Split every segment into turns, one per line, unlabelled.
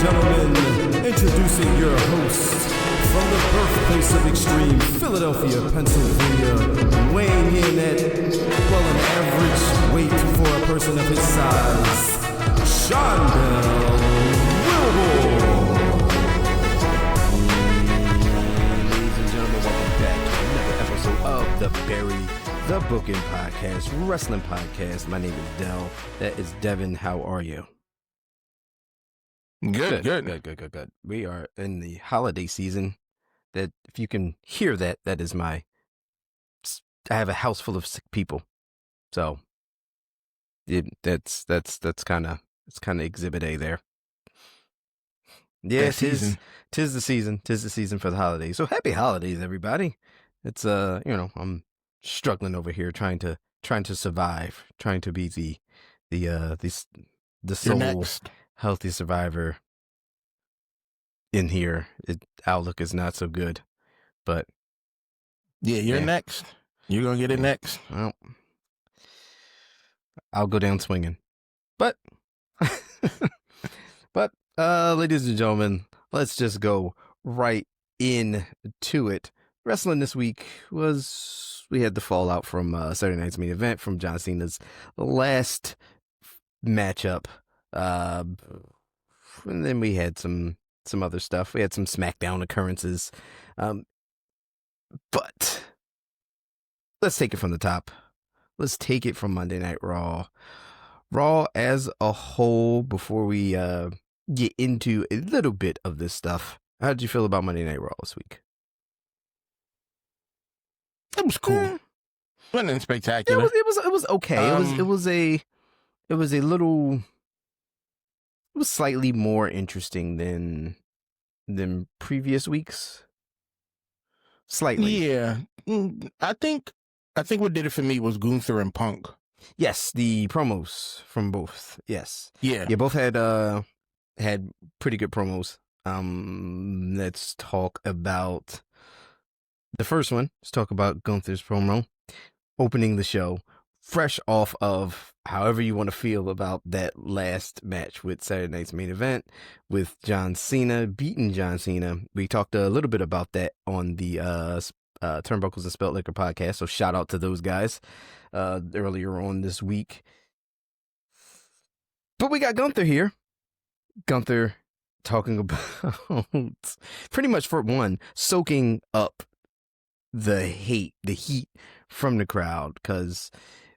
gentlemen, introducing your host from the birthplace of extreme, Philadelphia, Pennsylvania, weighing in at, well, an average weight for a person of his size, Sean Bell Wilbur.
Ladies and gentlemen, welcome back to another episode of the Booking Podcast, Wrestling Podcast. My name is Dell. That is Devin. How are you? Good. We are in the holiday season. That, if you can hear that, that is I have a house full of sick people. So that's kind of Exhibit A there. Yeah, tis the season for the holidays. So happy holidays, everybody. It's I'm struggling over here trying to survive, trying to be the sole healthy survivor in here. Outlook is not so good, but
yeah, you're next. You're gonna get it next.
Well, I'll go down swinging, but ladies and gentlemen, let's just go right into it. Wrestling this week we had the fallout from Saturday night's main event from John Cena's last matchup. And then we had some other stuff. We had some SmackDown occurrences. But let's take it from the top. Let's take it from Monday Night Raw. Raw as a whole, before we get into a little bit of this stuff. How did you feel about Monday Night Raw this week?
It was cool. Wasn't spectacular.
It was okay. It was slightly more interesting than previous weeks. Slightly.
Yeah. I think what did it for me was Gunther and Punk.
Yes, the promos from both. Yes.
Yeah.
Yeah, both had pretty good promos. Let's talk about the first one. Let's talk about Gunther's promo opening the show, fresh off of however you want to feel about that last match with Saturday night's main event with John Cena beating John Cena. We talked a little bit about that on the Turnbuckles and Spelt Liquor podcast, so shout out to those guys earlier on this week. But we got Gunther here. Gunther talking about pretty much, for one, soaking up the heat from the crowd, because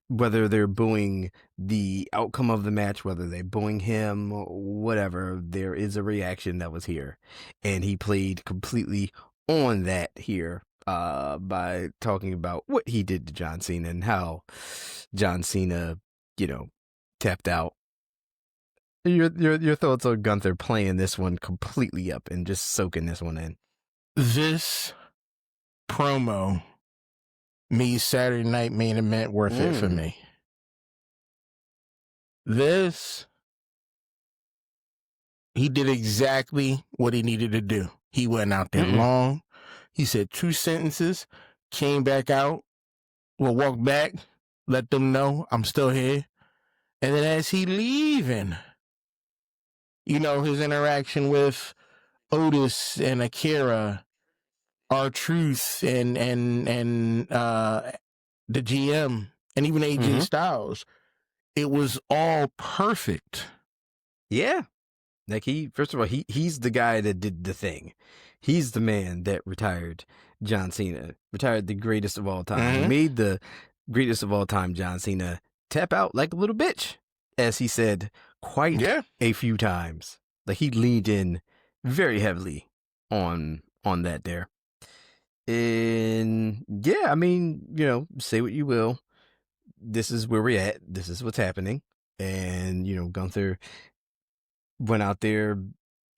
whether they're booing the outcome of the match, whether they're booing him, whatever, there is a reaction that was here. And he played completely on that here by talking about what he did to John Cena and how John Cena, tapped out. Your thoughts on Gunther playing this one completely up and just soaking this one in?
This promo made Saturday night main event worth it for me. He did exactly what he needed to do. He went out there long. He said 2 sentences, came back out, walked back, let them know I'm still here. And then as he leaving, his interaction with Otis and Akira, R-Truth and the GM, and even AJ Styles, it was all perfect.
Yeah. Like first of all, he's the guy that did the thing. He's the man that retired John Cena, retired the greatest of all time, made the greatest of all time John Cena tap out like a little bitch, as he said quite a few times. Like, he leaned in very heavily on that there. And yeah, I mean, say what you will. This is where we're at. This is what's happening. And, Gunther went out there,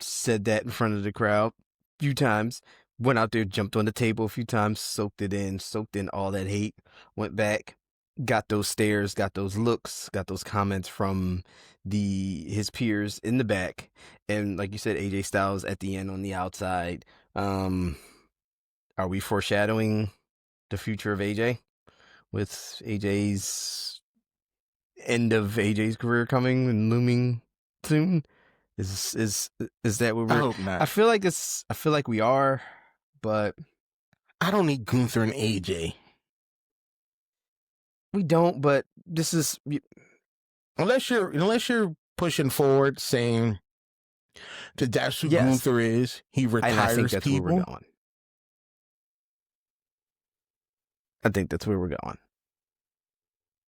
said that in front of the crowd a few times, went out there, jumped on the table a few times, soaked in all that hate, went back, got those stares, got those looks, got those comments from his peers in the back. And like you said, AJ Styles at the end on the outside. Are we foreshadowing the future of AJ with AJ's end of AJ's career coming and looming soon? Is that what
I
we're?
hope not.
I feel like we are, but
I don't need Gunther and AJ.
we don't. But this is
Unless you're pushing forward saying that that's who
yes.
Gunther is. He
And I think
retires
that's where we're
people.
going. I think that's where we're going.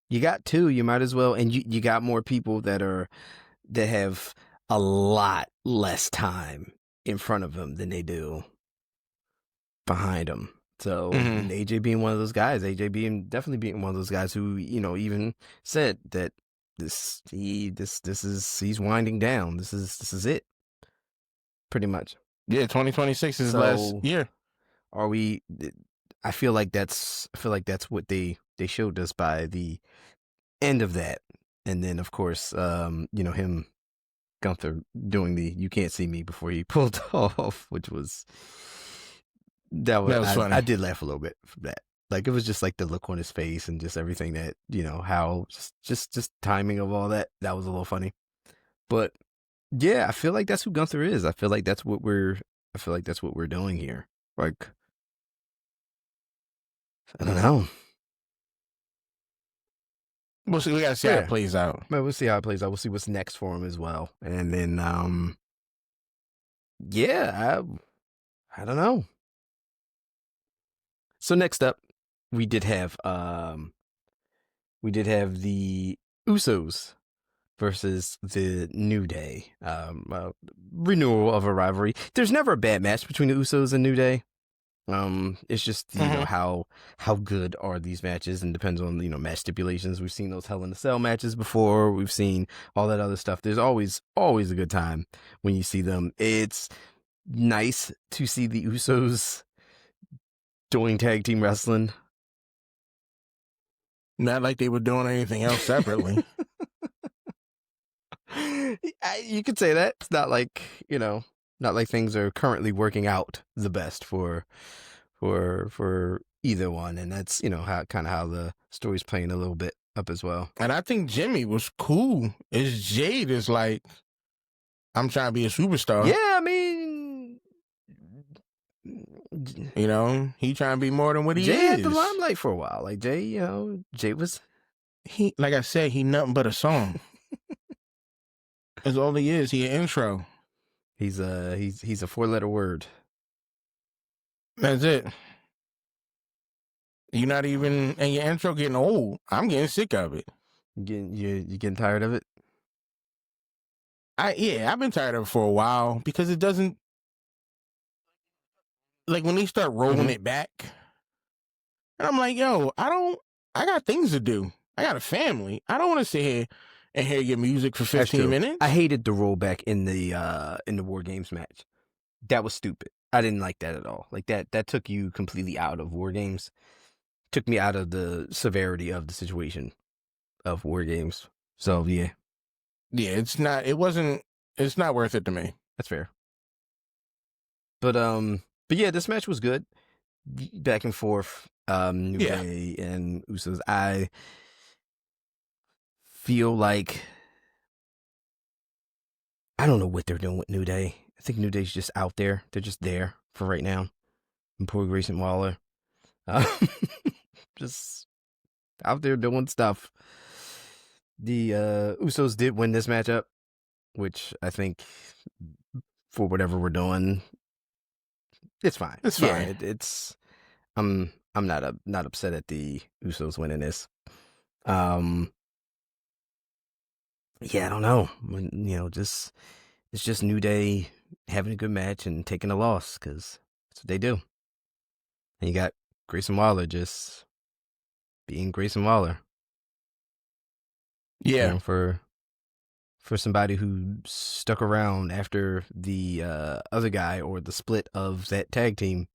You got two. You might as well, and you got more people that have a lot less time in front of them than they do behind them. So and AJ being one of those guys, definitely being one of those guys who even said that he's winding down. This is it, pretty much.
Yeah, 2026 is last year.
Are we? I feel like that's what they showed us by the end of that, and then of course, him, Gunther, doing the "you can't see me" before he pulled off, which was funny. I did laugh a little bit from that. Like, it was just like the look on his face and just everything that how just timing of all that. That was a little funny, but yeah, I feel like that's who Gunther is. I feel like that's what we're doing here. Like, I don't know.
We'll see. We gotta see how it plays out.
We'll see how it plays out. We'll see what's next for him as well. And then, I don't know. So next up, we did have the Usos versus the New Day. Renewal of a rivalry. There's never a bad match between the Usos and New Day. It's just how good are these matches, and depends on match stipulations. We've seen those Hell in a Cell matches before. We've seen all that other stuff. There's always a good time when you see them. It's nice to see the Usos doing tag team wrestling.
Not like they were doing anything else separately.
You could say that. It's not like not like things are currently working out the best for either one, and that's how the story's playing a little bit up as well.
And I think Jimmy was cool. Is Jade is like, I'm trying to be a superstar.
Yeah, I mean,
he trying to be more than what he
Jay
is.
had the limelight for a while. Like Jay, Jay was
like I said, he nothing but a song. That's all he is. He an intro.
He's a 4-letter word.
That's it. You're not even, and your intro getting old. I'm getting sick of it.
You getting tired of it?
I've been tired of it for a while, because it doesn't, like, when they start rolling it back, and I'm like, yo, I got things to do. I got a family. I don't want to sit here and hear your music for 15 minutes.
I hated the rollback in the War Games match. That was stupid. I didn't like that at all. Like, that took you completely out of War Games. Took me out of the severity of the situation of War Games. So yeah.
Yeah, it's not worth it to me.
That's fair. But yeah, this match was good. Back and forth. New Day and Usos. I feel like I don't know what they're doing with New Day. I think New Day's just out there. They're just there for right now. And poor Grayson Waller. Just out there doing stuff. The Usos did win this matchup, which I think, for whatever we're doing, it's fine.
It's fine.
I'm not upset at the Usos winning this. Yeah, I don't know. It's just New Day having a good match and taking a loss, because that's what they do. And you got Grayson Waller just being Grayson Waller.
Yeah.
For somebody who stuck around after the other guy, or the split of that tag team.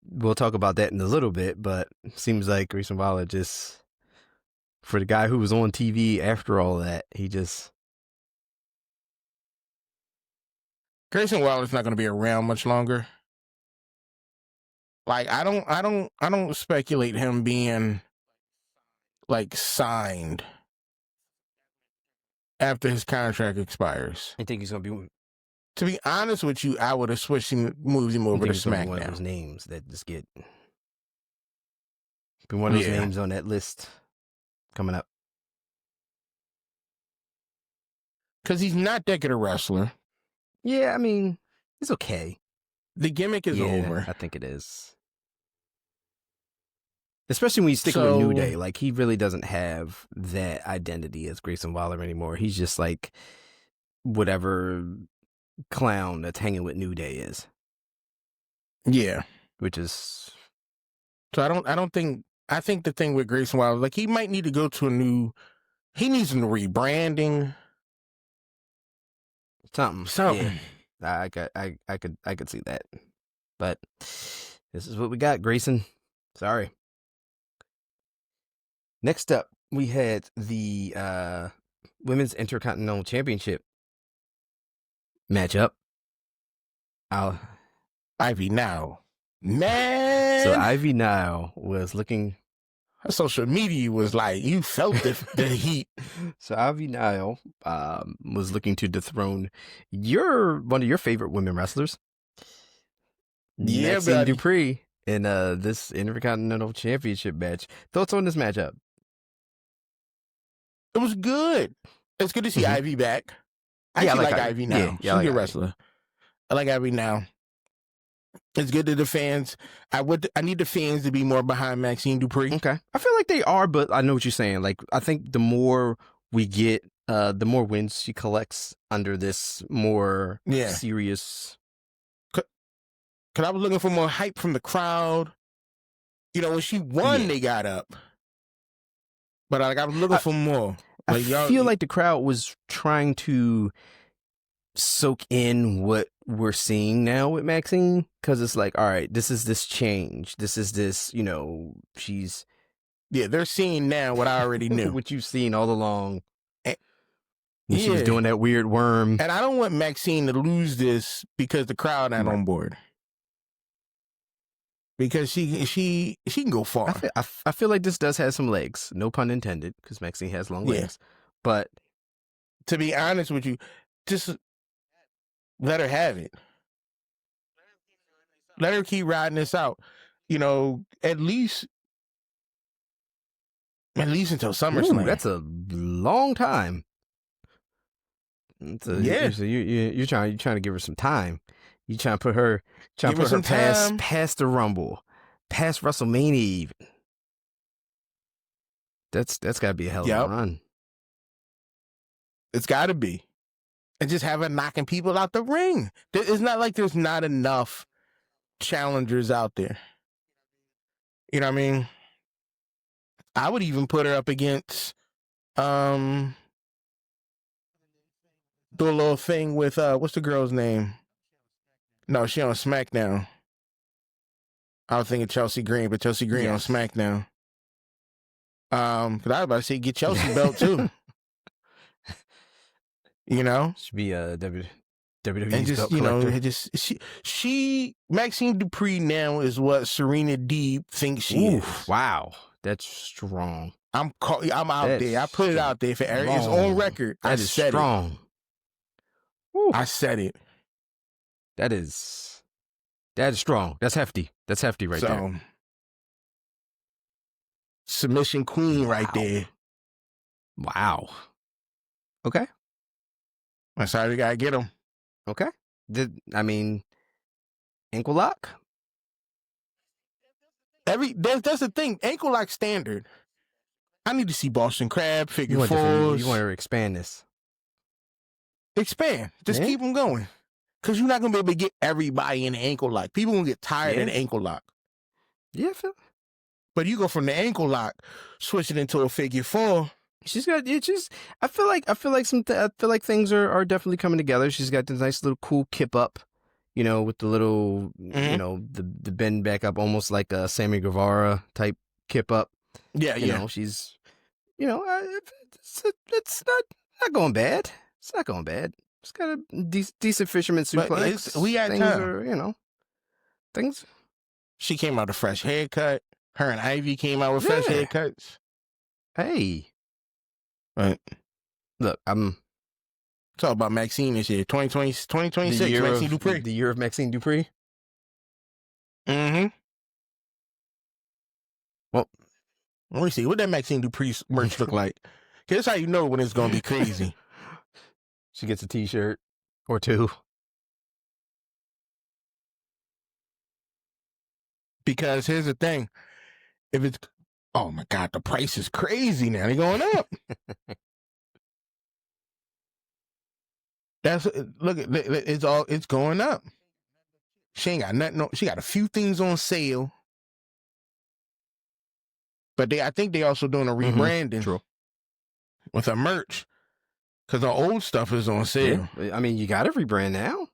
We'll talk about that in a little bit, but it seems like Grayson Waller just, for the guy who was on TV after all that,
Grayson Waller's not going to be around much longer. Like, I don't speculate him being, like, signed. after his contract expires.
I think he's gonna be.
To be honest with you, I would have moved him over to SmackDown.
One of those names that just get. Be one of those names on that list coming up.
Because he's not that good a wrestler.
Yeah, I mean, it's okay.
The gimmick is over.
I think it is. Especially when you stick with New Day. Like, he really doesn't have that identity as Grayson Waller anymore. He's just like whatever clown that's hanging with New Day is.
Yeah.
Which is...
So I think the thing with Grayson Waller, like, he might need to go to he needs some rebranding.
Something. Yeah. I could see that. But this is what we got, Grayson. Sorry. Next up, we had the Women's Intercontinental Championship matchup.
Ivy Nile. Man!
So Ivy Nile was looking...
Her social media was like, you felt the heat.
So Ivy Nile was looking to dethrone one of your favorite women wrestlers.
Yeah,
Maxxine Dupri in this Intercontinental Championship match. Thoughts on this matchup?
It was good. It's good to see Ivy back. I like Ivy now. She's a good wrestler. I like Ivy now. It's good to the fans. I need the fans to be more behind Maxxine Dupri.
Okay. I feel like they are, but I know what you're saying. Like, I think the more we get, the more wins she collects under this more serious.
Because I was looking for more hype from the crowd. You know, when she won, they got up. But I was looking for more. Like,
I feel like the crowd was trying to soak in what we're seeing now with Maxxine, because it's like, all right, this is this change. This is this, she's...
Yeah, they're seeing now what I already knew.
What you've seen all along. When she was doing that weird worm.
And I don't want Maxxine to lose this because the crowd not on board. Because she can go far.
I feel like this does have some legs. No pun intended, because Maxxine has long legs. But
to be honest with you, just let her have it. Let her keep riding this out. At least until SummerSlam.
Ooh, that's a long time. So you're trying to give her some time. You trying to put her past the Rumble, past WrestleMania even. That's got to be a hell of a run.
It's got to be. And just have her knocking people out the ring. It's not like there's not enough challengers out there. You know what I mean? I would even put her up against do a little thing with what's the girl's name? No, she on SmackDown. I was thinking Chelsea Green, but Chelsea Green on SmackDown. Because I was about to say get Chelsea belt too.
Should be a WWE's
and just
belt collector.
she Maxxine Dupri now is what Serena Deeb thinks she is.
Wow, that's strong.
I'm out there. I put it out there for Eric. It's on record.
That is strong.
I said it.
That is strong. That's hefty. That's hefty right there.
Submission queen right there.
Wow. Okay.
That's how we gotta get him.
Okay. Ankle lock?
That's the thing. Ankle lock standard. I need to see Boston Crab, figure fours.
You want to expand this?
Expand. Just keep them going. Because you're not going to be able to get everybody in the ankle lock. People going to get tired of the ankle lock.
Yeah,
but you go from the ankle lock, switch it into a figure four.
She's got I feel like things are definitely coming together. She's got this nice little cool kip up, with the little, the bend back up, almost like a Sammy Guevara type kip up.
Yeah,
she's, it's not going bad. It's not going bad. It's got a decent fisherman suplex.
We had
things
time.
Things.
She came out a fresh haircut. Her and Ivy came out with fresh haircuts.
Hey.
Right.
Look, I'm
Talk about Maxxine this year, 2026, Maxxine Dupri.
The year of Maxxine Dupri.
Mm-hmm.
Well,
let me see. What that Maxxine Dupri merch look like? Here's how you know when it's going to be crazy.
She gets a T-shirt or two.
Because here's the thing. If it's... Oh, my God. The price is crazy now. They're going up. Look, it's going up. She ain't got nothing. She got a few things on sale. But I think they also doing a rebranding.
True.
With her merch. Because her old stuff is on sale.
Yeah. I mean, you got to rebrand now.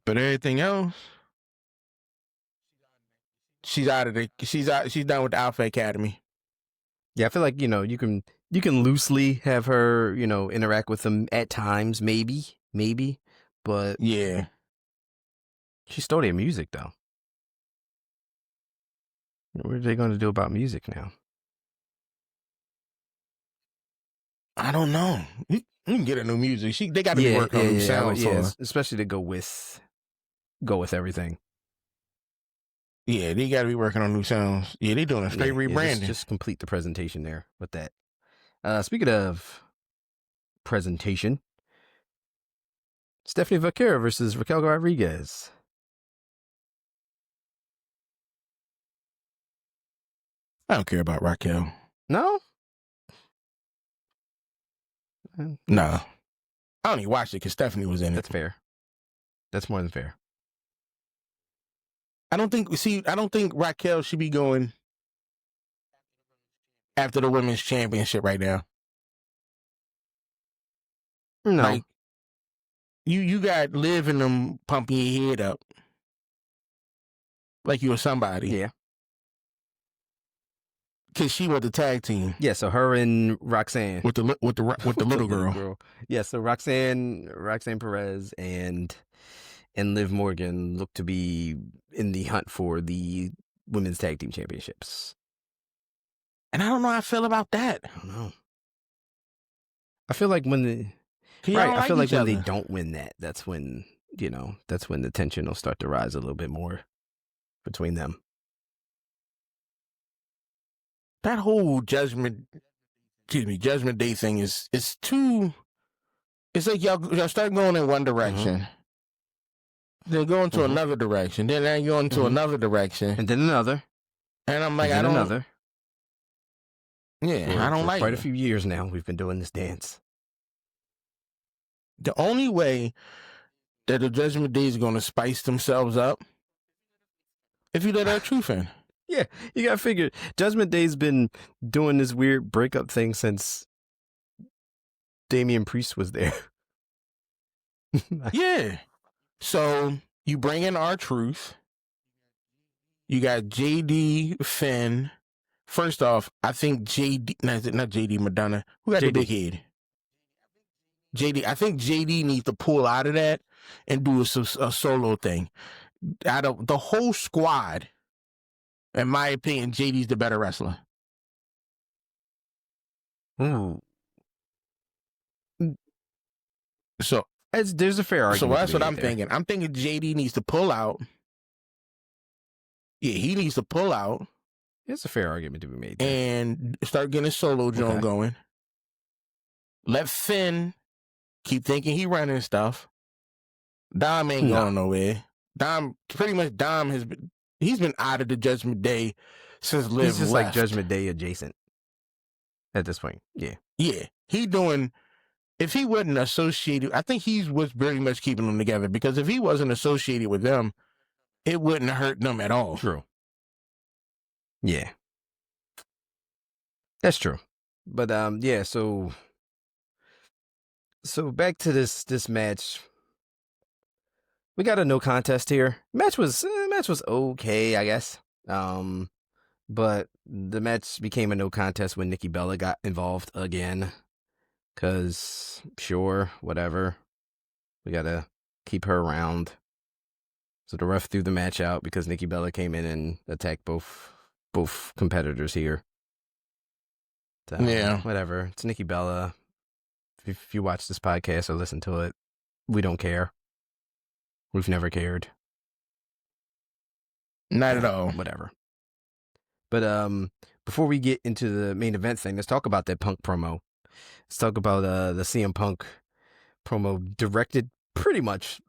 But everything else, she's out of the. She's done with the Alpha Academy.
Yeah, I feel like you can loosely have her interact with them at times, maybe, but
yeah,
she stole their music though. What are they going to do about music now?
I don't know. You can get a new music. They got to be working on new sounds for her.
Especially to go with everything.
Yeah, they got to be working on new sounds. Yeah, they doing a straight rebranding.
Just complete the presentation there with that. Speaking of presentation, Stephanie Vaquer versus Raquel Rodriguez.
I don't care about Raquel.
No?
No. I only watched it because Stephanie was in it.
That's fair. That's more than fair.
I don't think Raquel should be going after the women's championship right now.
No.
Like, you got Liv and them pumping your head up like you were somebody.
Yeah.
Because she was the tag team.
Yeah, so her and Roxanne.
With the little girl.
Yeah, so Roxanne Perez and Liv Morgan look to be in the hunt for the women's tag team championships.
And I don't know how I feel about that.
I don't know. I feel like when they don't win that, that's when the tension will start to rise a little bit more between them.
That whole Judgment Day thing is too. It's like y'all start going in one direction. Mm-hmm. Then go into another direction. Then you go into another direction.
And then another.
And I'm like, I don't.
Another.
Yeah, I don't like it.
Quite a few years now we've been doing this dance.
The only way that the Judgment Day is going to spice themselves up if you let our truth in.
Yeah, you got to figure. Judgment Day's been doing this weird breakup thing since Damian Priest was there.
Yeah. So you bring in our truth. You got JD, Finn. First off, I think JD, not JD, Madonna. Who got the big head? JD. I think JD needs to pull out of that and do a solo thing. Out of the whole squad, in my opinion, JD's the better wrestler.
Ooh.
So
there's a fair argument.
So that's what I'm thinking. I'm thinking JD needs to pull out. Yeah, he needs to pull out.
It's a fair argument to be made there.
And start getting a solo joint going. Let Finn keep thinking he running stuff. Dom ain't going nowhere. Dom he's been out of the Judgment Day since Liv
He's just
left.
like Judgment Day adjacent at this point. Yeah.
Yeah. If he wasn't associated, I think he was very much keeping them together, because if he wasn't associated with them, it wouldn't hurt them at all.
True. Yeah. That's true. But yeah, so back to this match. We got a no contest here. Match was okay, I guess. But the match became a no contest when Nikki Bella got involved again. 'Cause sure, whatever. We gotta keep her around. So the ref threw the match out because Nikki Bella came in and attacked both competitors here. So,
Yeah.
whatever. It's Nikki Bella. If you watch this podcast or listen to it, we don't care. We've never cared.
Not at all.
Whatever. But before we get into the main event thing, let's talk about that Punk promo. Let's talk about the CM Punk promo directed pretty much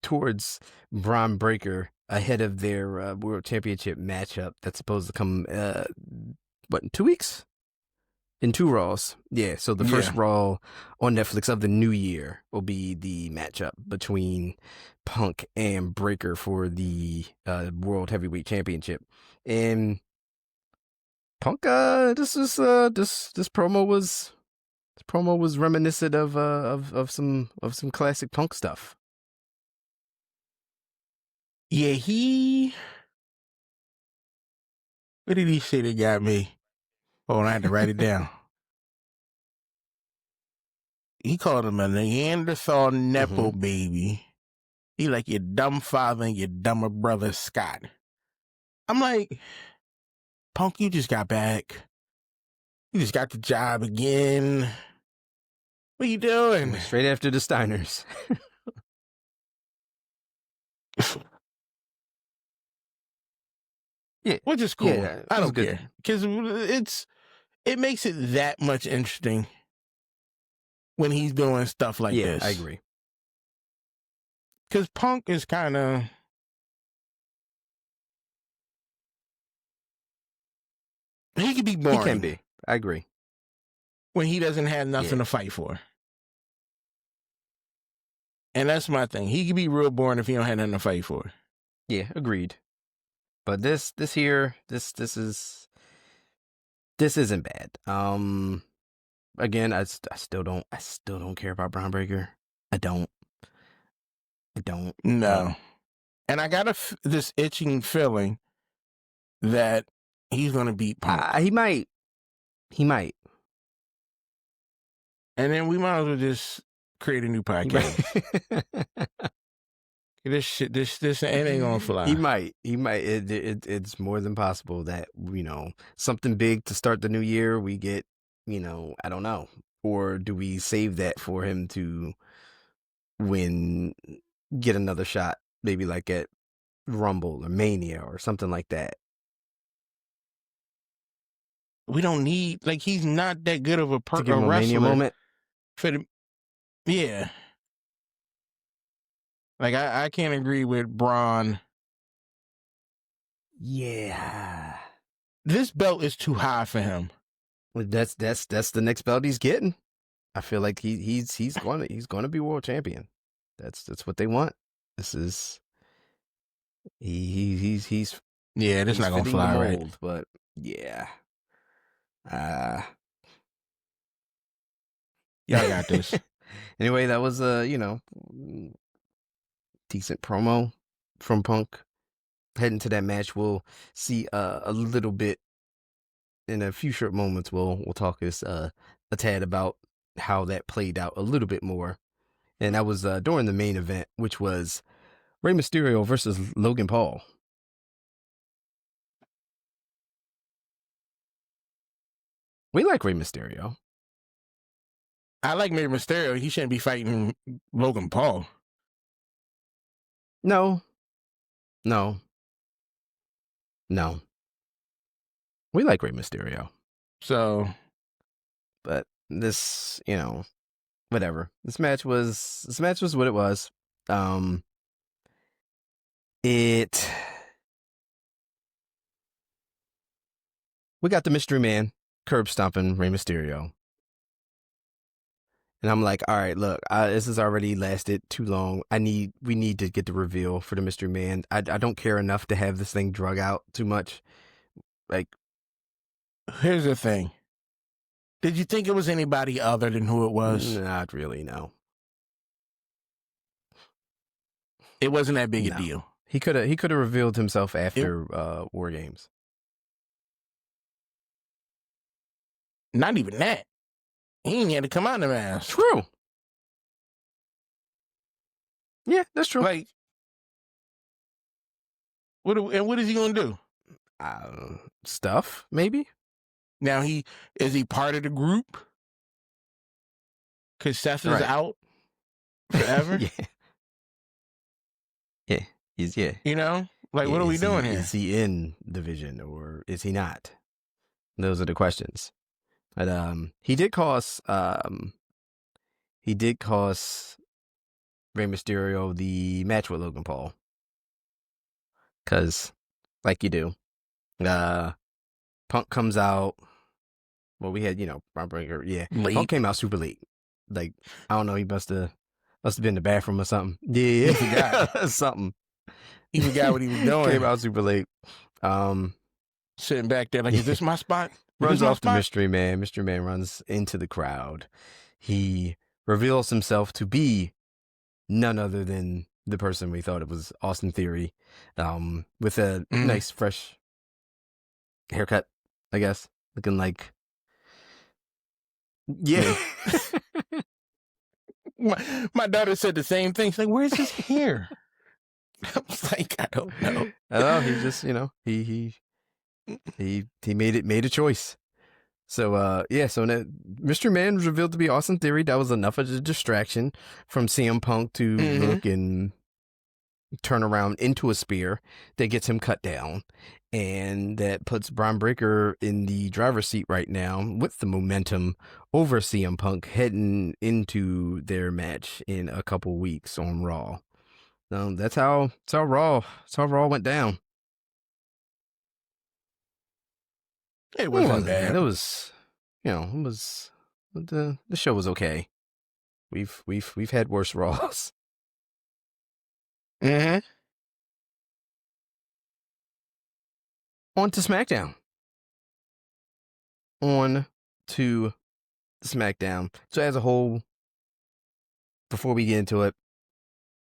towards Bron Breakker ahead of their World Championship matchup that's supposed to come, in 2 weeks? In 2 Raws. Yeah, so the first Raw on Netflix of the new year will be the matchup between Punk and Breakker for the World Heavyweight Championship. And Punk, this promo was reminiscent of some classic Punk stuff.
Yeah, what did he say that got me? Oh, I had to write it down. He called him a Neanderthal Nepo baby. He like your dumb father and your dumber brother Scott. I'm like, Punk, you just got back. You just got the job again. What are you doing?
Straight after the Steiners. Yeah,
which is cool.
Yeah,
I don't
good.
care because it makes it that much interesting when he's doing stuff like this.
I agree.
Because Punk is kind of he can be boring.
He can be. I agree.
When he doesn't have nothing to fight for. And that's my thing. He can be real boring if he don't have nothing to fight for.
Yeah, agreed. But this isn't bad. Again, I still don't care about Bron Breakker. I don't.
No. And I got this itching feeling that he's going to beat Punk.
He might.
And then we might as well just create a new podcast. This shit, this ain't gonna fly.
He might. It's more than possible that, something big to start the new year. We get, I don't know. Or do we save that for him to get another shot, maybe like at Rumble or Mania or something like that?
We don't need, he's not that good of a
give him a Mania moment.
Yeah. I can't agree with Bron.
Yeah.
This belt is too high for him.
Well, that's the next belt he's getting. I feel like he's going to be world champion. That's what they want. This is he's
yeah, this not going to fly right.
But yeah.
Y'all got this.
Anyway, that was decent promo from Punk. Heading to that match, we'll see a little bit in a few short moments. We'll talk a tad about how that played out a little bit more, and that was during the main event, which was Rey Mysterio versus Logan Paul. We like Rey Mysterio.
I like Rey Mysterio. He shouldn't be fighting Logan Paul.
No. We like Rey Mysterio.
So,
but this, whatever. This match was what it was. We got the mystery man curb stomping Rey Mysterio. And I'm like, all right, look, this has already lasted too long. We need to get the reveal for the mystery man. I don't care enough to have this thing drug out too much.
Here's the thing. Did you think it was anybody other than who it was?
Not really, no.
It wasn't that big a deal.
He could have revealed himself after War Games.
Not even that. He ain't had to come out of the mask.
True. Yeah, that's true.
What is he gonna do?
Stuff, maybe.
Now is he part of the group? Because Seth is out forever.
Yeah. Yeah.
You know, like what are we doing here?
Is he in the Vision or is he not? Those are the questions. But he did cost Rey Mysterio the match with Logan Paul. Cause like you do. Punk comes out. Well, we had, Bron Breakker. Yeah.
Late.
Punk came out super late. Like, I don't know, he must have been in the bathroom or something. Yeah.
He forgot.
Something.
He forgot what he was doing.
Came out super late.
Sitting back there like, is this my spot?
Runs off the Mystery Man. Mystery Man runs into the crowd. He reveals himself to be none other than the person we thought it was, Austin Theory, with a nice, fresh haircut, I guess. Looking like... Yeah.
My daughter said the same thing. She's like, where's his hair? I was like, I don't know.
Oh, he just, he made a choice. So, so Mr. Man was revealed to be Austin Theory. That was enough of a distraction from CM Punk to look and turn around into a spear that gets him cut down. And that puts Bron Breakker in the driver's seat right now with the momentum over CM Punk heading into their match in a couple weeks on Raw. That's how Raw went down.
It wasn't bad.
It was, the show was okay. We've had worse Raws.
Mm-hmm.
On to SmackDown. So as a whole, before we get into it,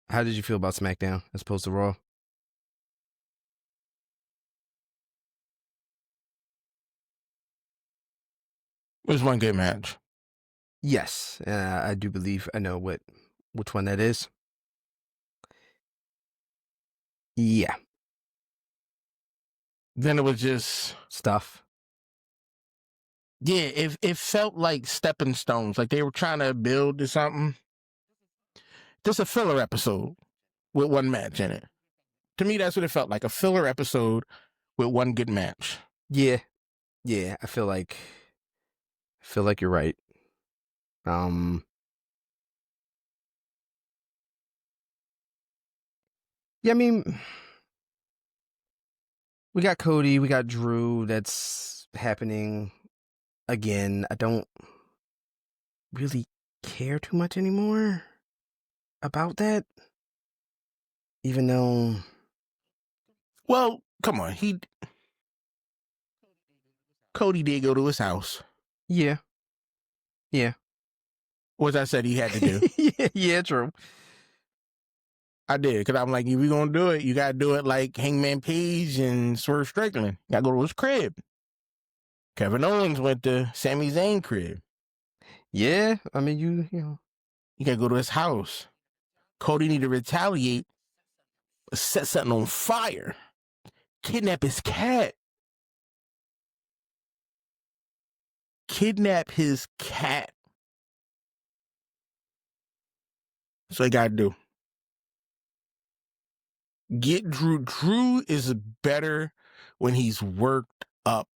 how did you feel about SmackDown as opposed to Raw?
It was one good match.
Yes, I do believe I know which one that is. Yeah.
Then it was just
stuff.
Yeah, it felt like stepping stones, like they were trying to build to something. Just a filler episode with one match in it. To me, that's what it felt like, a filler episode with one good match.
Yeah, I feel like you're right. Yeah, I mean, we got Cody, we got Drew. That's happening again. I don't really care too much anymore about that, even though.
Well, come on, Cody did go to his house.
Yeah.
What I said he had to do.
yeah, true.
I did, because I'm like, if you're going to do it, you got to do it like Hangman Page and Swerve Strickland. You got to go to his crib. Kevin Owens went to Sami Zayn crib.
Yeah, I mean, you
got to go to his house. Cody need to retaliate, set something on fire, kidnap his cat. Kidnap his cat. That's what I got to do. Get Drew. Drew is better when he's worked up,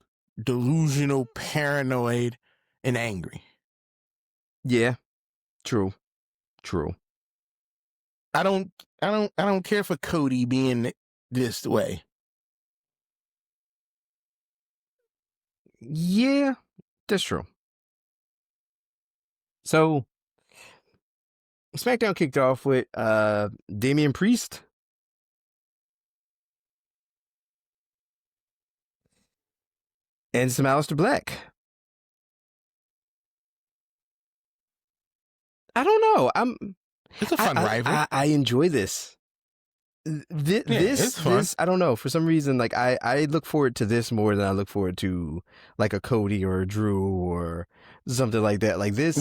delusional, paranoid, and angry.
Yeah, true.
I don't care for Cody being this way.
Yeah, that's true. So, SmackDown kicked off with Damian Priest. And some Aleister Black. I don't know.
It's a fun rival.
I enjoy this. This, I don't know. For some reason, like I look forward to this more than I look forward to like a Cody or a Drew or something like that. Like this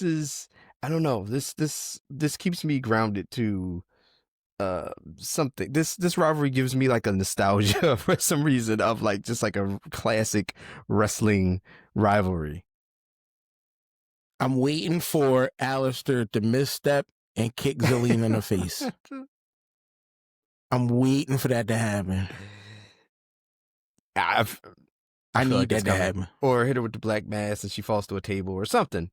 is, I don't know. This keeps me grounded to something. This rivalry gives me like a nostalgia for some reason of like just like a classic wrestling rivalry.
I'm waiting for Alistair to misstep and kick Zelina in the face. I'm waiting for that to happen.
I
need
like
that to happen.
Or hit her with the black mass and she falls to a table or something.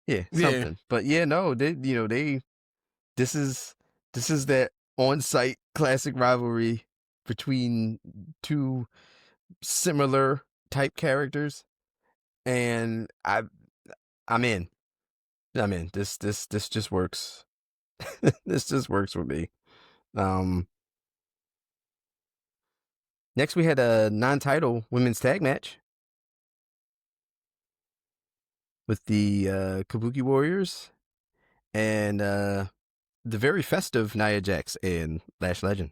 Yeah, something. Yeah. But yeah, no, this is that on-site classic rivalry between two similar type characters, and I'm in. This just works. This just works with me. Next we had a non-title women's tag match with the Kabuki Warriors and the very festive Nia Jax and Lash Legend.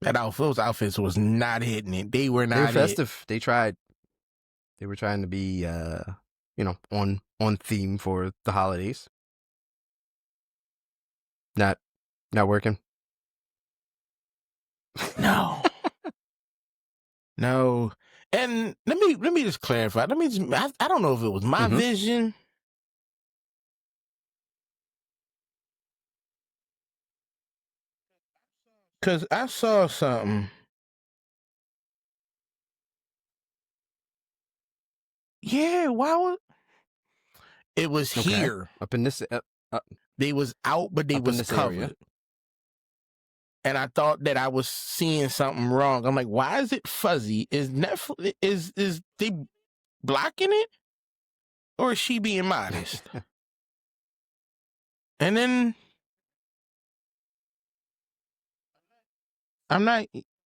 Those outfits was not hitting it. They were not
festive. They tried. They were trying to be, on theme for the holidays. Not working.
No. No. And let me just clarify. I don't know if it was my vision. Because I saw something. Yeah, why it was here.
Up in this...
they was out, but they was covered. Area. And I thought that I was seeing something wrong. I'm like, why is it fuzzy? Is Netflix... Is they blocking it? Or is she being modest? And then... I'm not...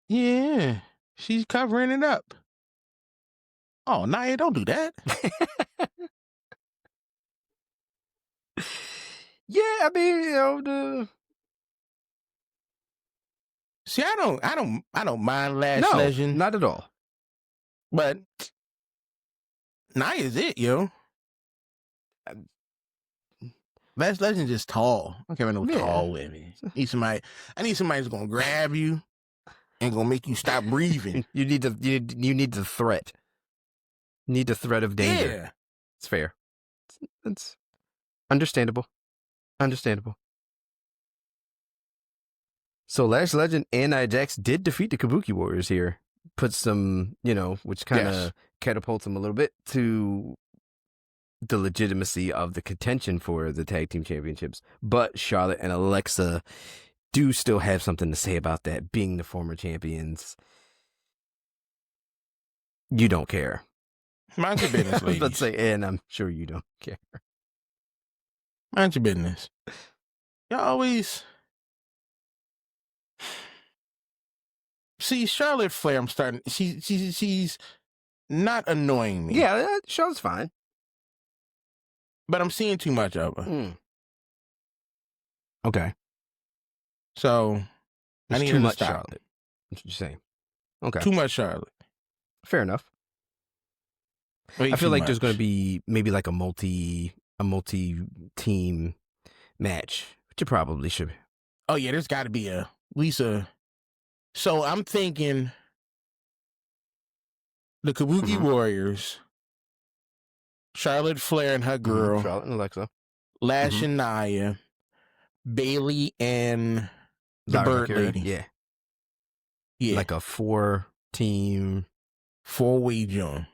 Yeah, she's covering it up. Oh, Nia, don't do that.
Yeah, I mean,
See, I don't mind Lash Legend.
Not at all.
But Nia's it, yo. Lash Legend just tall. I can't remember no tall women. I need somebody who's gonna grab you and gonna make you stop breathing.
You need the threat. You need the threat of danger.
Yeah.
It's fair. It's understandable. So Lash Legend and Nia Jax did defeat the Kabuki Warriors here. Put some, which kind of catapults them a little bit to the legitimacy of the contention for the tag team championships. But Charlotte and Alexa do still have something to say about that, being the former champions. You don't care.
Mind your business, ladies.
Let's say, and I'm sure you don't care.
Mind your business. Y'all always... See, Charlotte Flair, I'm starting... She's not annoying me.
Yeah, Charlotte's fine.
But I'm seeing too much of her.
Okay.
So, I need
too much
stop.
Charlotte. That's what you're saying. Okay.
Too much Charlotte.
Fair enough. I feel like there's going to be maybe like a multi-team match, which it probably should be.
Oh, yeah, there's got to be at least a... So I'm thinking the Kabuki Warriors, Charlotte Flair and her girl,
Charlotte and Alexa,
Lash and Nia, Bailey and the Bird Lady. Yeah.
Like a 4-team,
4-way joint.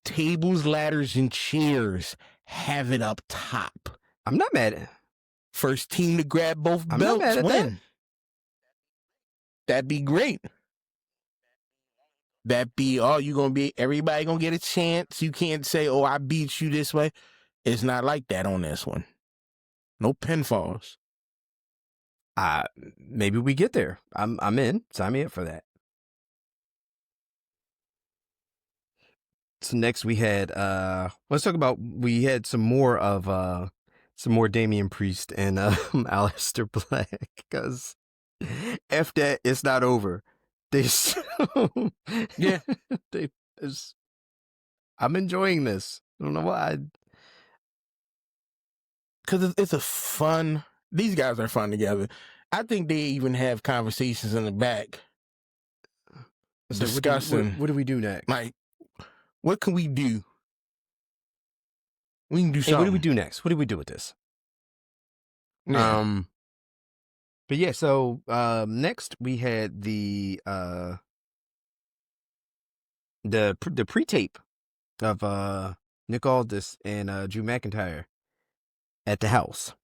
Tables, ladders, and chairs. Have it up top.
I'm not mad at it.
First team to grab both belts
not mad at
win.
That.
That'd be great. Everybody gonna get a chance. You can't say, oh, I beat you this way. It's not like that on this one. No pinfalls.
Maybe we get there. I'm in. Sign me up for that. So next we had we had some more Damian Priest and Aleister Black, because F that, it's not over. I'm enjoying this. I don't know why.
because it's a fun. These guys are fun together. I think they even have conversations in the back
So
discussing.
What do we do next?
Like, what can we do? We can do something.
Hey, what do we do next? What do we do with this?
Yeah.
But yeah, so next we had the pre-tape of Nick Aldis and Drew McIntyre at the house.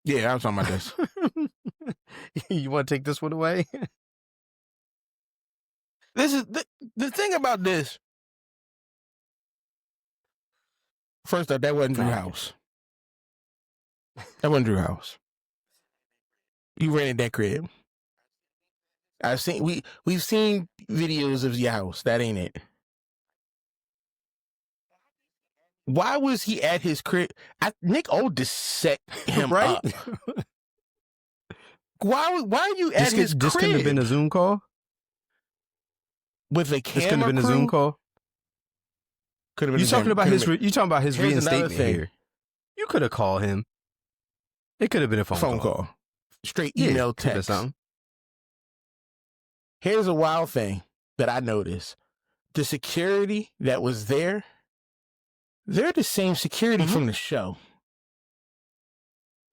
Yeah, I was talking about this.
You want to take this one away?
This is the thing about this. First off, that wasn't Drew House. That wasn't Drew House. You rented that crib. We've seen videos of your house. That ain't it. Why was he at his crib? Nick Aldis set him
right?
up. Why are you at his crib?
This couldn't have been a Zoom call?
With a camera
This couldn't have been a Zoom call?
Could have been.
You talking about his reinstatement here. You could have called him. It could have been a phone call.
Straight email,
yeah,
text. Here's a wild thing that I noticed. The security that was there, they're the same security from the show.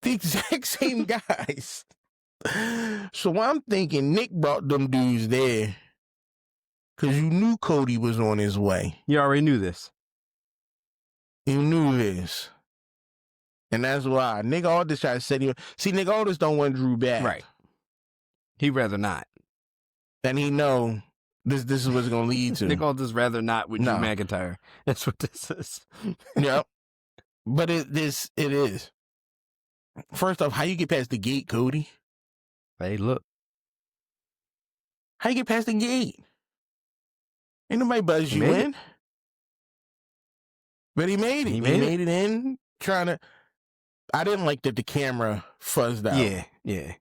The exact same guys. So I'm thinking Nick brought them dudes there because you knew Cody was on his way.
You already knew this.
You knew this. And that's why Nick Aldis tried to set him. See, Nick Aldis don't want Drew back.
Right. He'd rather not.
And he know this is what it's going to lead to.
Nick Aldis rather not with Drew McIntyre. That's what this is.
Yep. But it is. First off, how you get past the gate, Cody?
Hey, look.
How you get past the gate? Ain't nobody buzzed you in. But he made it. He made it in. I didn't like that the camera fuzzed out.
Yeah.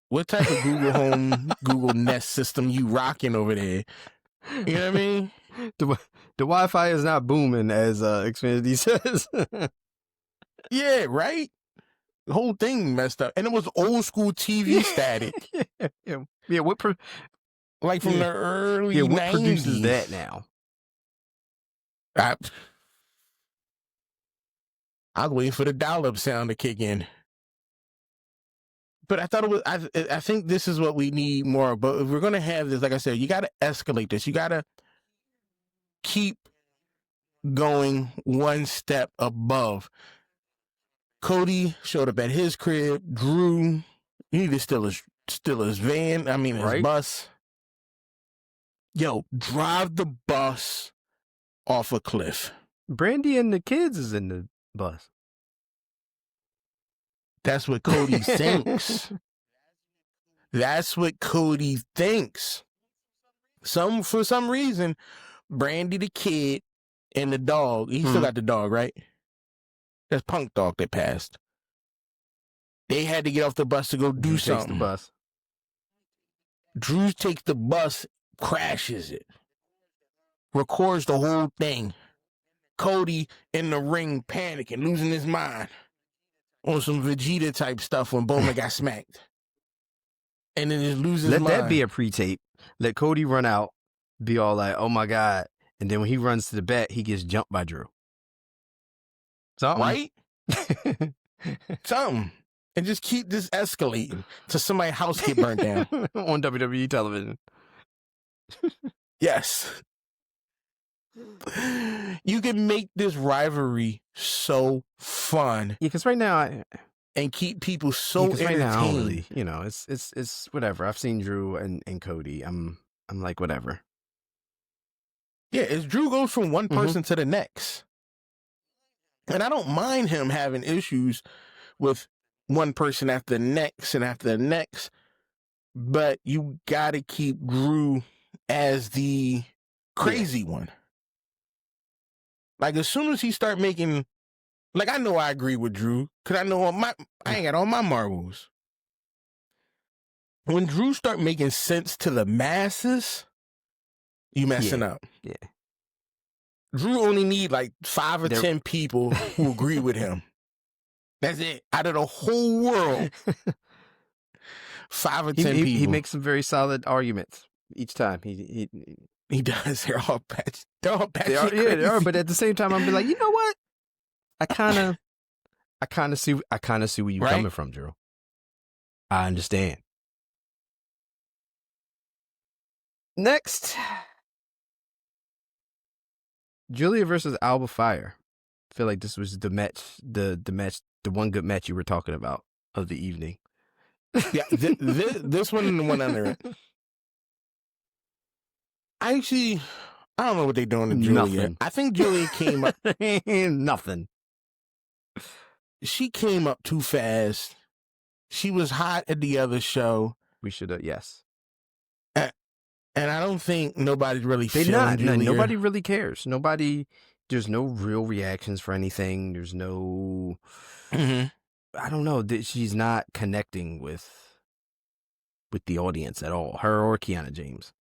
What type of Google Home, Google Nest system you rocking over there? You know what I mean?
The Wi-Fi is not booming, as Xfinity says.
Yeah, right? The whole thing messed up. And it was old school TV static.
Yeah.
Like from the early 90s.
What produces that now?
I was waiting for the dial-up sound to kick in. But I thought it was, I think this is what we need more. But if we're going to have this, like I said, you got to escalate this. You got to keep going one step above. Cody showed up at his crib. Drew, he need to steal his van. I mean, his bus. Yo, drive the bus off a cliff.
Brandy and the kids is in the bus.
That's what Cody thinks. That's what Cody thinks. For some reason, Brandy the kid and the dog. He still got the dog, right? That's Punk Dog that passed. They had to get off the bus to go do something.
Takes the bus.
Drew takes the bus, crashes it, records the whole thing. Cody in the ring panicking, losing his mind on some Vegeta type stuff when Bowman got smacked. And then just loses his mind.
Let that be a pre-tape. Let Cody run out, be all like, oh my God. And then when he runs to the back, he gets jumped by Drew. Something.
Right? Something. And just keep this escalating till somebody's house get burnt down.
On WWE television.
Yes. You can make this rivalry so fun.
Yeah, because right now,
and keep people so entertained.
Right now, I don't really, it's whatever. I've seen Drew and Cody. I'm like, whatever.
Yeah, as Drew goes from one person to the next. And I don't mind him having issues with one person after the next and after the next. But you got to keep Drew as the crazy one. Like, as soon as he start making... Like, I know I agree with Drew, because I know I ain't got all my marbles. When Drew start making sense to the masses, you messing up.
Yeah.
Drew only need like 5 or 10 people who agree with him. That's it. Out of the whole world, 5 or 10 people.
He makes some very solid arguments each time. He
does. They're all patchy. They're all patchy.
Yeah, they are. But at the same time, I'm be like, you know what? I kind of see where you're coming from, Drew. I understand. Next, Julia versus Alba Fire. I feel like this was the match, the one good match you were talking about of the evening.
Yeah, this one and the one under it. I don't know what they're doing to Julia.
Nothing.
I think Julia came up.
Nothing.
She came up too fast. She was hot at the other show.
We should have, yes.
And I don't think nobody's really
They're
feeling
not.
Julia.
Nobody really cares. There's no real reactions for anything. There's no, I don't know. She's not connecting with the audience at all. Her or Kiana James.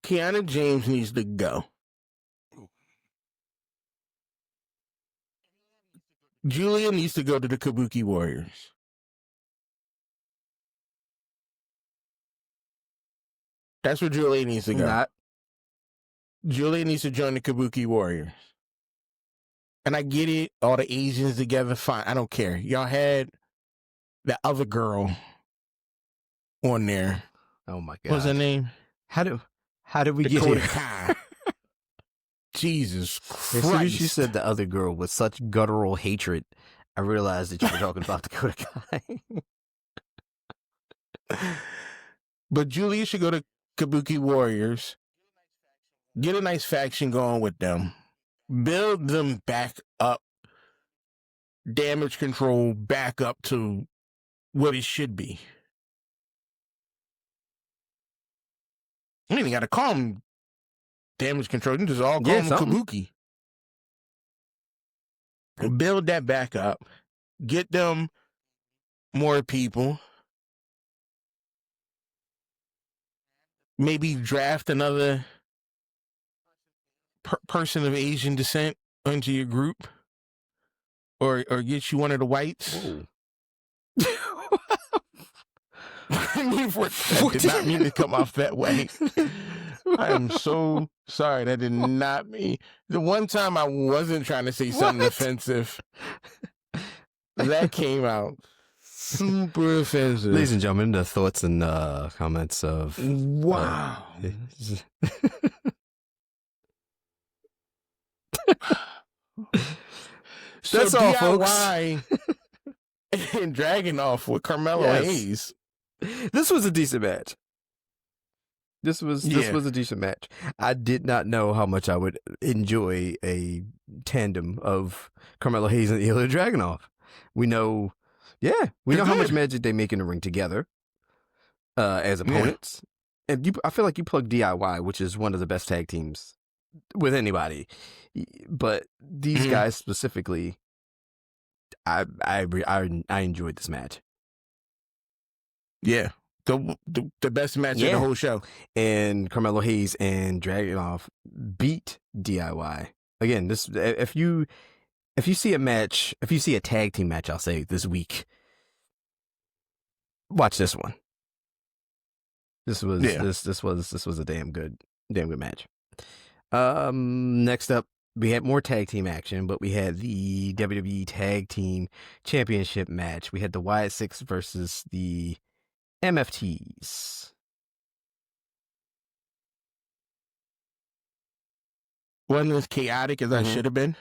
Kiana James needs to go. Julia needs to go to the Kabuki Warriors. That's where Julia needs to go. Julia needs to join the Kabuki Warriors. And I get it, all the Asians together, fine. I don't care. Y'all had the other girl on there.
Oh my God.
What's her name?
How did we get here?
Kai. Jesus Christ.
As soon as you said the other girl with such guttural hatred, I realized that you were talking about Dakota Kai.
But Julia should go to Kabuki Warriors. Get a nice faction going with them. Build them back up. Damage control back up to what it should be. You ain't got to call them damage control. You just all call them Kabuki. Build that back up. Get them more people. Maybe draft another person of Asian descent into your group, or get you one of the whites. I did not mean to come off that way. I am so sorry. That did not mean. The one time I wasn't trying to say something offensive, that came out super offensive.
Ladies and gentlemen, the thoughts and comments of
wow.
That's all, folks.
And dragging off with Carmelo Hayes.
This was a decent match. This was a decent match. I did not know how much I would enjoy a tandem of Carmelo Hayes and Ilya Dragunov. We know how much magic they make in the ring together as opponents. And I feel like you plug DIY, which is one of the best tag teams with anybody. But these guys specifically, I enjoyed this match.
Yeah. The best match of the whole show.
And Carmelo Hayes and Dragunov beat DIY. Again, this if you see a tag team match, I'll say this week, watch this one. This was a damn good match. Next up, we had more tag team action, but we had the WWE Tag Team Championship match. We had the Wyatt Six versus the MFTs.
Wasn't as chaotic as I should have been.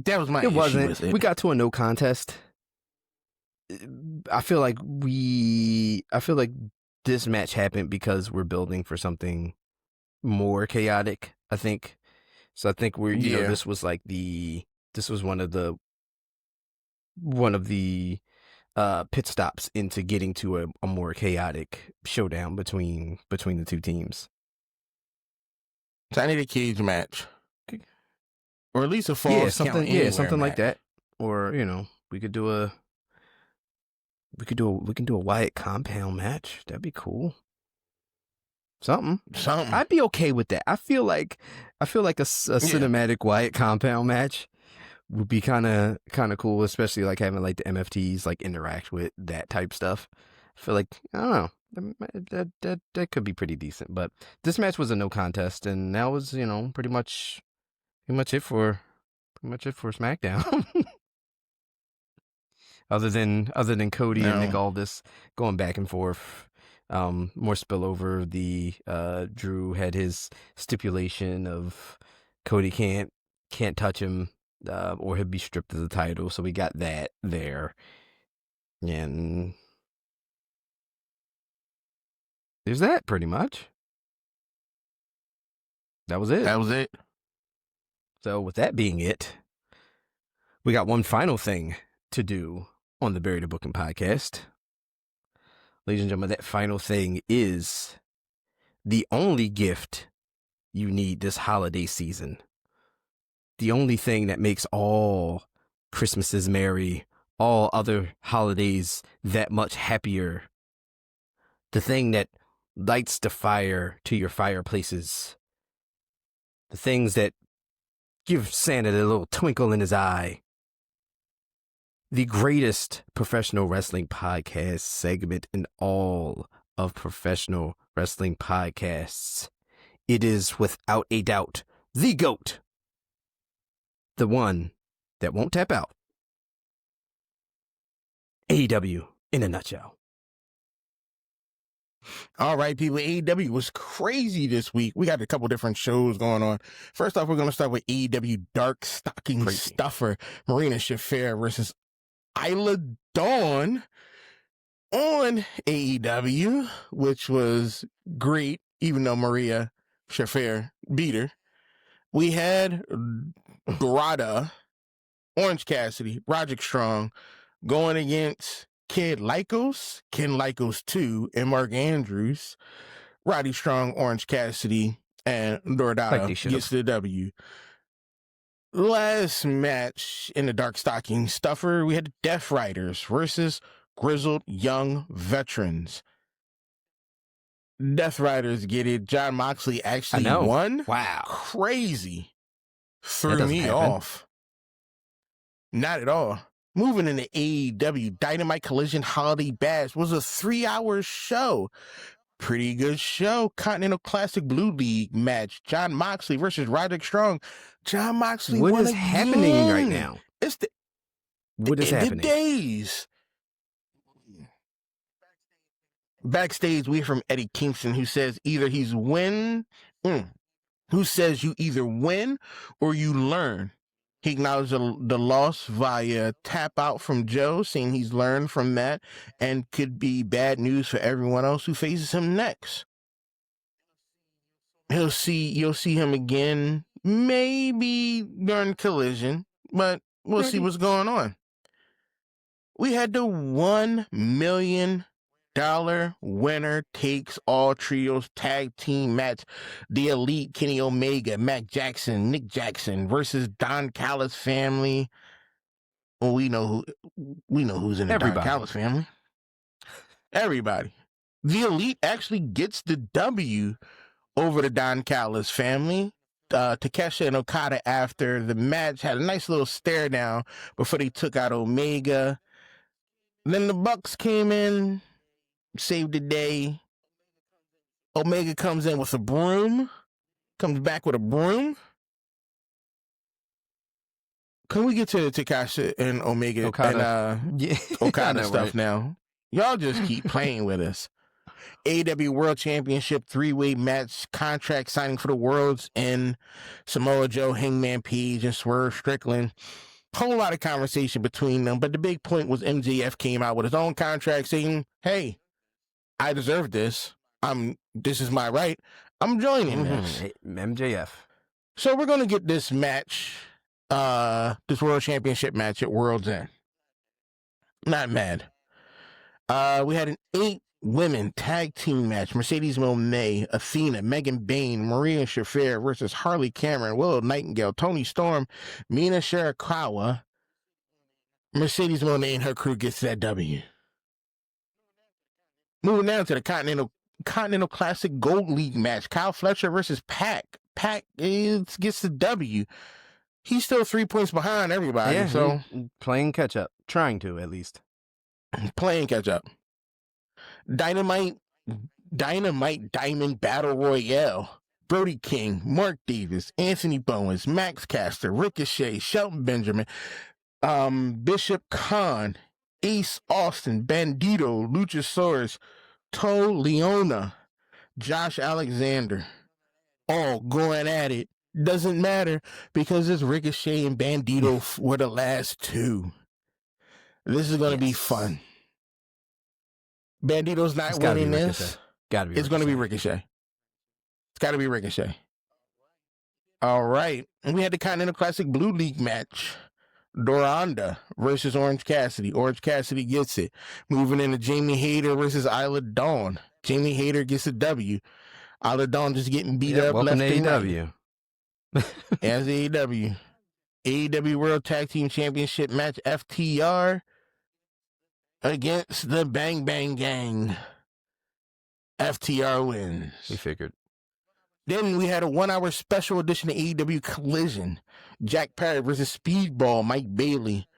That was my issue with it.
We got to a no contest. I feel like this match happened because we're building for something more chaotic, I think. So I think this was one of the pit stops into getting to a more chaotic showdown between the two teams.
So I need a cage match. Or at least a fall
something like that. Or, we can do a Wyatt compound match. That'd be cool. Something.
Something.
I'd be okay with that. I feel like a cinematic Wyatt compound match would be kind of cool, especially like having like the MFTs like interact with that type stuff. I feel like, I don't know, that could be pretty decent. But this match was a no contest, and that was, you know, pretty much it for SmackDown. other than Cody and Nick Aldis going back and forth. More spillover. Drew had his stipulation of Cody can't touch him, or he'll be stripped of the title. So we got that there, and there's that pretty much. That was it. So with that being it, we got one final thing to do on the Bury the Booking podcast. Ladies and gentlemen, that final thing is the only gift you need this holiday season. The only thing that makes all Christmases merry, all other holidays that much happier. The thing that lights the fire to your fireplaces. The things that give Santa a little twinkle in his eye. The greatest professional wrestling podcast segment in all of professional wrestling podcasts. It is without a doubt the GOAT. The one that won't tap out. AEW in a nutshell.
All right, people. AEW was crazy this week. We got a couple different shows going on. First off, we're going to start with AEW Dark Stocking Stuffer. Marina Shafir versus Isla Dawn on AEW, which was great, even though Maria Shafir beat her. We had Dorada, Orange Cassidy, Roderick Strong going against Ken Lycos 2, and Mark Andrews. Roddy Strong, Orange Cassidy, and Dorada gets the W. Last match in the Dark Stocking Stuffer, we had the Death Riders versus Grizzled Young Veterans. Death Riders get it. John Moxley actually won.
Wow.
Crazy. Threw me off. Not at all. Moving into AEW, Dynamite Collision Holiday Bash was a 3-hour show. Pretty good show. Continental Classic Blue League match. John Moxley versus Roderick Strong. John Moxley won again.
What is happening right now? What is happening?
The days. Backstage, we hear from Eddie Kingston, who says you either win or you learn. He acknowledged the loss via tap out from Joe, saying he's learned from that and could be bad news for everyone else who faces him next. You'll see him again, maybe during Collision, but we'll see what's going on. We had the $1 million winner takes all trios tag team match. The Elite, Kenny Omega, Matt Jackson, Nick Jackson versus Don Callis family. Well, we know who's in the Don Callis family. Everybody. The Elite actually gets the W over the Don Callis family. Takeshita and Okada, after the match, had a nice little stare down before they took out Omega. Then the Bucks came in, saved the day. Omega comes in with a broom. Comes back with a broom. Can we get to Takeshita and Omega Okada stuff now? Y'all just keep playing with us. AEW World Championship 3-way match, contract signing for the Worlds in Samoa Joe, Hangman Page, and Swerve Strickland. Whole lot of conversation between them, but the big point was MJF came out with his own contract saying, hey, I deserve this. This is my right. I'm joining this.
MJF.
So we're going to get this match, this World Championship match at World's End. Not mad. We had an 8-women tag team match. Mercedes Moné, Athena, Megan Bayne, Maria Shafir versus Harley Cameron, Willow Nightingale, Toni Storm, Mina Shirakawa. Mercedes Moné and her crew gets that W. Moving down to the Continental Continental Classic Gold League match. Kyle Fletcher versus Pac. Pac gets the W. He's still 3 points behind everybody.
Yeah,
so
playing catch up. Trying to, at least.
Playing catch up. Dynamite Diamond Battle Royale. Brody King, Mark Davis, Anthony Bowens, Max Caster, Ricochet, Shelton Benjamin, Bishop Khan, Ace Austin, Bandito, Luchasaurus, Toe Leona, Josh Alexander, all going at it. Doesn't matter because it's Ricochet and Bandito were the last two. This is going to be fun. Bandito's not winning this. It's going to be Ricochet. It's got to be Ricochet. All right. And we had the Continental Classic Blue League match. Doranda versus Orange Cassidy. Orange Cassidy gets it. Moving into Jamie Hayter versus Isla Dawn. Jamie Hayter gets a W. Isla Dawn just getting beat up left and right. As AEW. AEW World Tag Team Championship match. FTR against the Bang Bang Gang. FTR wins.
We figured.
Then we had a 1 hour special edition of AEW Collision. Jack Perry versus Speedball Mike Bailey.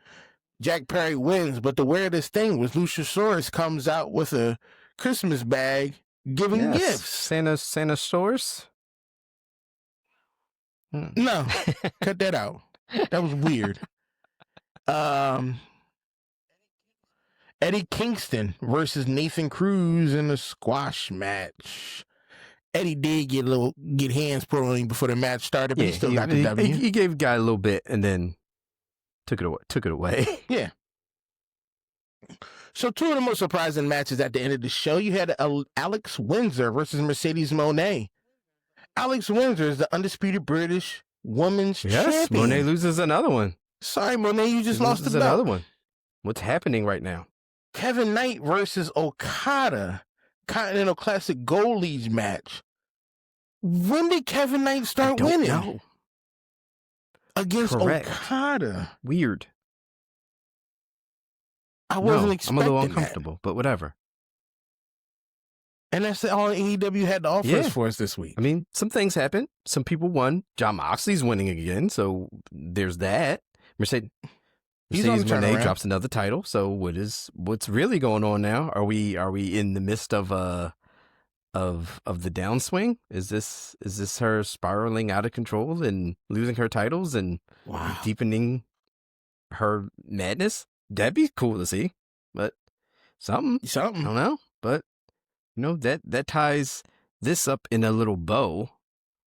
Jack Perry wins, but the weirdest thing was Luchasaurus comes out with a Christmas bag giving gifts.
Santa Source?
No, cut that out. That was weird. Eddie Kingston versus Nathan Cruz in a squash match. Eddie did get hands put on him before the match started, but he still got the W.
He gave the guy a little bit and then took it away.
Yeah. So 2 of the most surprising matches at the end of the show, you had Alex Windsor versus Mercedes Moné. Alex Windsor is the undisputed British women's champion.
Moné loses another one.
Sorry, Moné, you just lost the belt.
Another one. What's happening right now?
Kevin Knight versus Okada. Continental Classic Gold League match. When did Kevin Knight start winning?
Know.
Against Okada.
Weird.
I wasn't expecting
I'm a little uncomfortable, but whatever.
And that's all AEW had to offer us for us this week.
I mean, some things happened. Some people won. John Moxley's winning again, so there's that. Mercedes Moné drops another title. So what's really going on now? Are we in the midst of the downswing? Is this her spiraling out of control and losing her titles and deepening her madness? That'd be cool to see. But something. I don't know. But that ties this up in a little bow,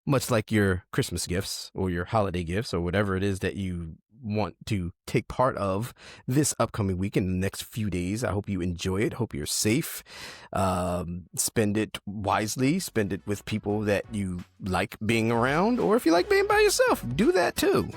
much like your Christmas gifts or your holiday gifts or whatever it is that you want to take part of this upcoming week in the next few days. I hope you enjoy it. Hope you're safe. Spend it wisely. Spend it with people that you like being around, or if you like being by yourself, do that too.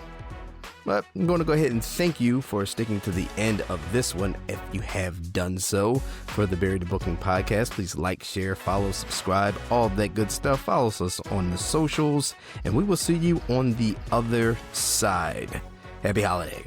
But I'm going to go ahead and thank you for sticking to the end of this one. If you have done so, for the Buried Booking podcast, please like, share, follow, subscribe, all that good stuff. Follow us on the socials, and we will see you on the other side. Happy holiday.